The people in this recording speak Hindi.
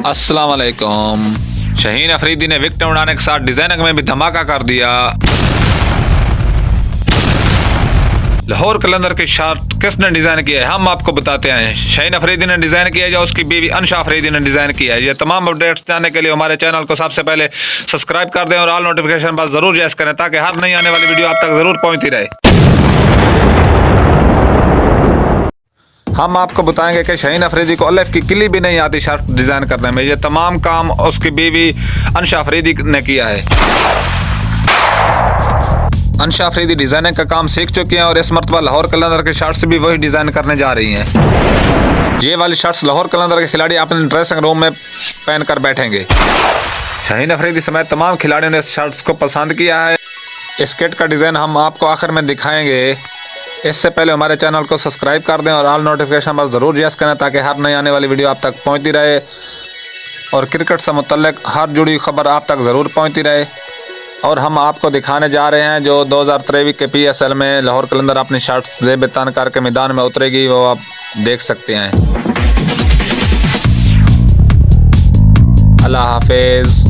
अस्सलाम वालेकुम। शाहीन अफरीदी ने विकेट उड़ाने के साथ डिजाइनिंग में भी धमाका कर दिया। लाहौर कलंदर की शर्ट किसने डिजाइन किया है हम आपको बताते हैं। शाहीन अफरीदी ने डिजाइन किया है या उसकी बीवी अनशा अफरीदी ने डिजाइन किया है। ये तमाम अपडेट्स जानने के लिए हमारे चैनल को सबसे पहले सब्सक्राइब कर दें और ऑल नोटिफिकेशन पर जरूर यस करें ताकि हर नई आने वाली वीडियो आप तक जरूर पहुंचती रहे। हम आपको बताएंगे कि शाहीन अफरीदी को अलिफ की किली भी नहीं आती शर्ट डिजाइन करने में। ये तमाम काम उसकी बीवी अनशा अफरीदी ने किया है। अनशा अफरीदी डिजाइनिंग का काम सीख चुकी हैं और इस मरतबा लाहौर कलंदर की शर्ट्स भी वही डिजाइन करने जा रही हैं। ये वाली शर्ट्स लाहौर कलंदर के खिलाड़ी अपने ड्रेसिंग रूम में पहन कर बैठेंगे। शाहीन अफरीदी समेत तमाम खिलाड़ियों ने इस शर्ट्स को पसंद किया है। इस किट का डिजाइन हम आपको आखिर में दिखाएंगे। इससे पहले हमारे चैनल को सब्सक्राइब कर दें और ऑल नोटिफिकेशन पर ज़रूर यस करें ताकि हर नई आने वाली वीडियो आप तक पहुंचती रहे और क्रिकेट से मुतल्लिक हर जुड़ी खबर आप तक ज़रूर पहुंचती रहे। और हम आपको दिखाने जा रहे हैं जो 2023 के PSL में लाहौर कलंदर अपनी शर्ट्स ज़ेब तान करके मैदान में उतरेगी, वो आप देख सकते हैं। अल्लाह हाफिज़।